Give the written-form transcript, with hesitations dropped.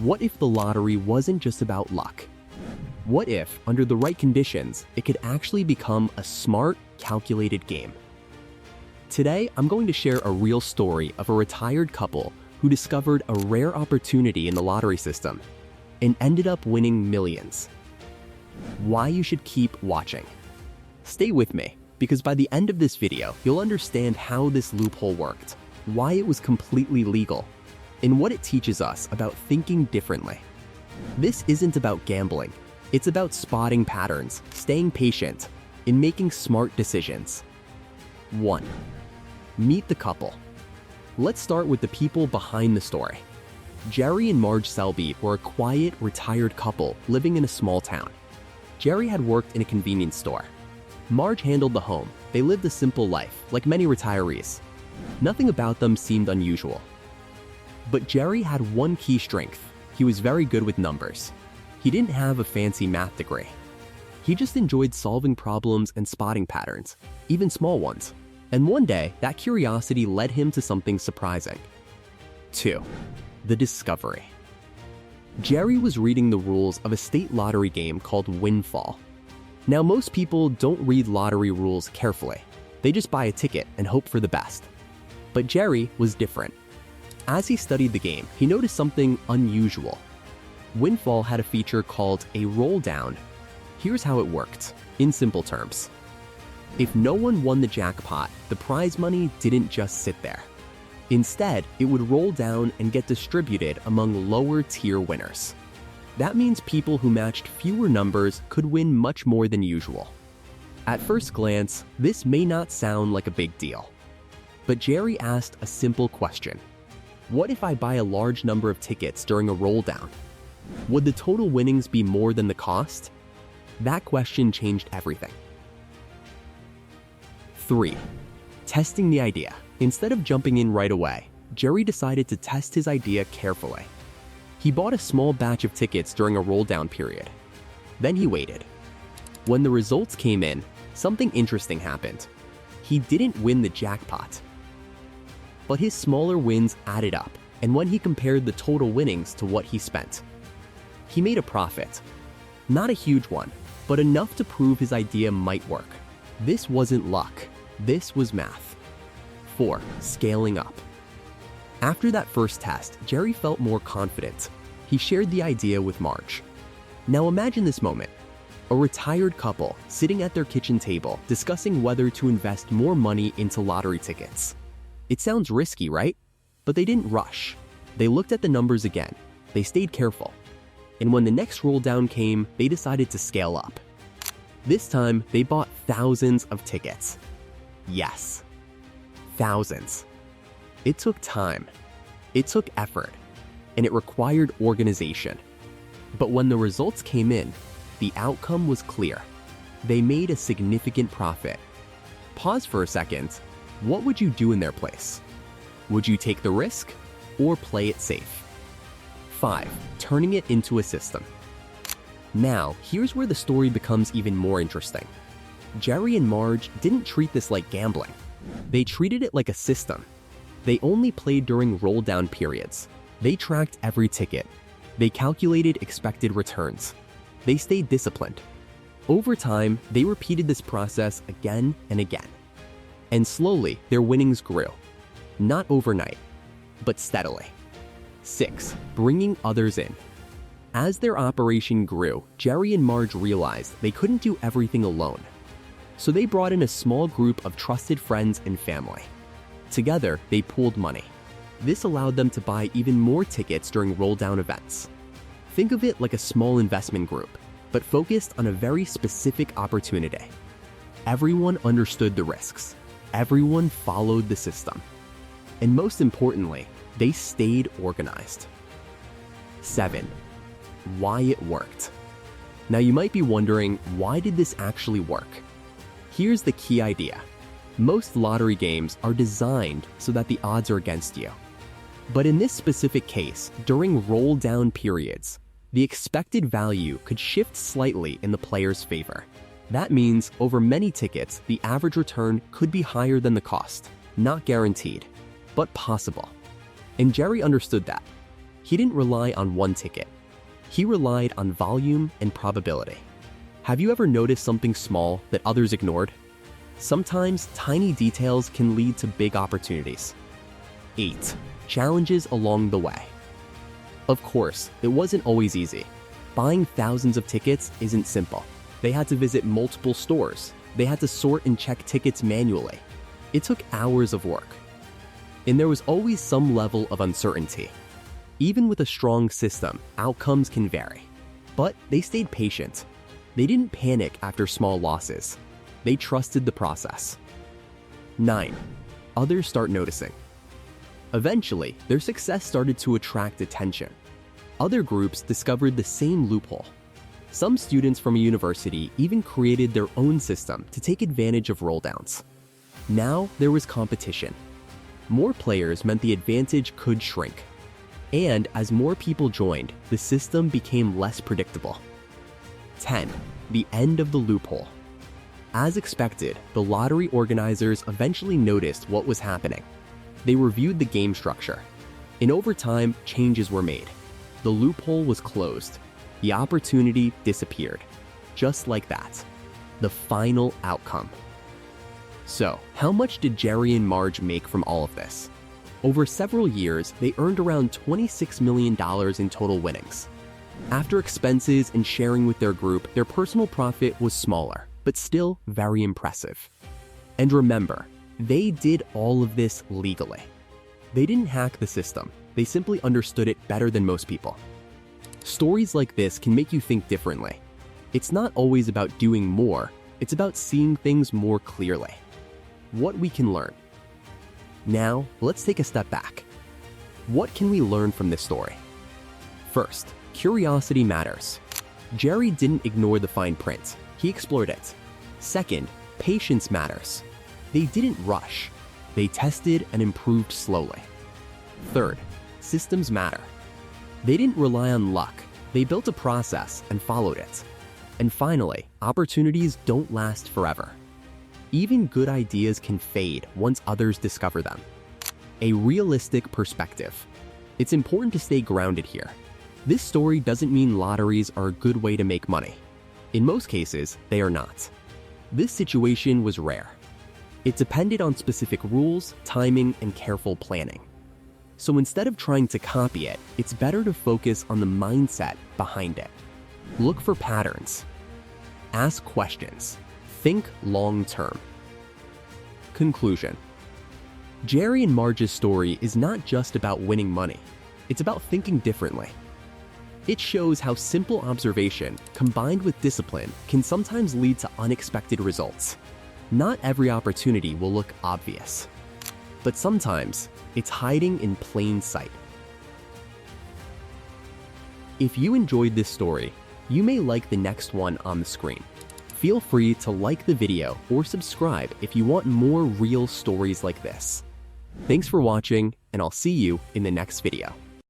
What if the lottery wasn't just about luck? What if, under the right conditions, it could actually become a smart, calculated game? Today, I'm going to share a real story of a retired couple who discovered a rare opportunity in the lottery system and ended up winning millions. Why you should keep watching. Stay with me, because by the end of this video, you'll understand how this loophole worked, why it was completely legal, and what it teaches us about thinking differently. This isn't about gambling. It's about spotting patterns, staying patient, and making smart decisions. 1. Meet the couple. Let's start with the people behind the story. Jerry and Marge Selbee were a quiet, retired couple living in a small town. Jerry had worked in a convenience store. Marge handled the home. They lived a simple life, like many retirees. Nothing about them seemed unusual. But Jerry had one key strength. He was very good with numbers. He didn't have a fancy math degree. He just enjoyed solving problems and spotting patterns, even small ones. And one day, that curiosity led him to something surprising. 2. The discovery. Jerry was reading the rules of a state lottery game called Winfall. Now, most people don't read lottery rules carefully. They just buy a ticket and hope for the best. But Jerry was different. As he studied the game, he noticed something unusual. Winfall had a feature called a rolldown. Here's how it worked, in simple terms. If no one won the jackpot, the prize money didn't just sit there. Instead, it would roll down and get distributed among lower-tier winners. That means people who matched fewer numbers could win much more than usual. At first glance, this may not sound like a big deal. But Jerry asked a simple question. What if I buy a large number of tickets during a rolldown? Would the total winnings be more than the cost? That question changed everything. 3. Testing the idea. Instead of jumping in right away, Jerry decided to test his idea carefully. He bought a small batch of tickets during a rolldown period. Then he waited. When the results came in, something interesting happened. He didn't win the jackpot. But his smaller wins added up, and when he compared the total winnings to what he spent, he made a profit. Not a huge one, but enough to prove his idea might work. This wasn't luck. This was math. 4. Scaling up. After that first test, Jerry felt more confident. He shared the idea with Marge. Now imagine this moment. A retired couple sitting at their kitchen table discussing whether to invest more money into lottery tickets. It sounds risky, right? But they didn't rush. They looked at the numbers again. They stayed careful. And when the next roll down came, they decided to scale up. This time, they bought thousands of tickets. Yes, thousands. It took time. It took effort. And it required organization. But when the results came in, the outcome was clear. They made a significant profit. Pause for a second. What would you do in their place? Would you take the risk or play it safe? 5. Turning it into a system. Now, here's where the story becomes even more interesting. Jerry and Marge didn't treat this like gambling. They treated it like a system. They only played during roll-down periods. They tracked every ticket. They calculated expected returns. They stayed disciplined. Over time, they repeated this process again and again. And slowly, their winnings grew. Not overnight, but steadily. 6. Bringing others in. As their operation grew, Jerry and Marge realized they couldn't do everything alone. So they brought in a small group of trusted friends and family. Together, they pooled money. This allowed them to buy even more tickets during roll-down events. Think of it like a small investment group, but focused on a very specific opportunity. Everyone understood the risks. Everyone followed the system. And most importantly, they stayed organized. 7. Why it worked. Now you might be wondering, why did this actually work? Here's the key idea. Most lottery games are designed so that the odds are against you. But in this specific case, during roll-down periods, the expected value could shift slightly in the player's favor. That means over many tickets, the average return could be higher than the cost. Not guaranteed, but possible. And Jerry understood that. He didn't rely on one ticket. He relied on volume and probability. Have you ever noticed something small that others ignored? Sometimes tiny details can lead to big opportunities. 8. Challenges along the way. Of course, it wasn't always easy. Buying thousands of tickets isn't simple. They had to visit multiple stores. They had to sort and check tickets manually. It took hours of work. And there was always some level of uncertainty. Even with a strong system, outcomes can vary. But they stayed patient. They didn't panic after small losses. They trusted the process. 9. Others start noticing. Eventually, their success started to attract attention. Other groups discovered the same loophole. Some students from a university even created their own system to take advantage of rolldowns. Now there was competition. More players meant the advantage could shrink. And as more people joined, the system became less predictable. 10. The end of the loophole. As expected, the lottery organizers eventually noticed what was happening. They reviewed the game structure, and over time, changes were made. The loophole was closed. The opportunity disappeared. Just like that. The final outcome. So, how much did Jerry and Marge make from all of this? Over several years, they earned around $26 million in total winnings. After expenses and sharing with their group, their personal profit was smaller, but still very impressive. And remember, they did all of this legally. They didn't hack the system. They simply understood it better than most people. Stories like this can make you think differently. It's not always about doing more, it's about seeing things more clearly. What we can learn. Now, let's take a step back. What can we learn from this story? First, curiosity matters. Jerry didn't ignore the fine print. He explored it. Second, patience matters. They didn't rush. They tested and improved slowly. Third, systems matter. They didn't rely on luck. They built a process and followed it. And finally, opportunities don't last forever. Even good ideas can fade once others discover them. A realistic perspective. It's important to stay grounded here. This story doesn't mean lotteries are a good way to make money. In most cases, they are not. This situation was rare. It depended on specific rules, timing, and careful planning. So instead of trying to copy it, it's better to focus on the mindset behind it. Look for patterns. Ask questions. Think long-term. Conclusion. Jerry and Marge's story is not just about winning money. It's about thinking differently. It shows how simple observation, combined with discipline, can sometimes lead to unexpected results. Not every opportunity will look obvious, but sometimes it's hiding in plain sight. If you enjoyed this story, you may like the next one on the screen. Feel free to like the video or subscribe if you want more real stories like this. Thanks for watching, and I'll see you in the next video.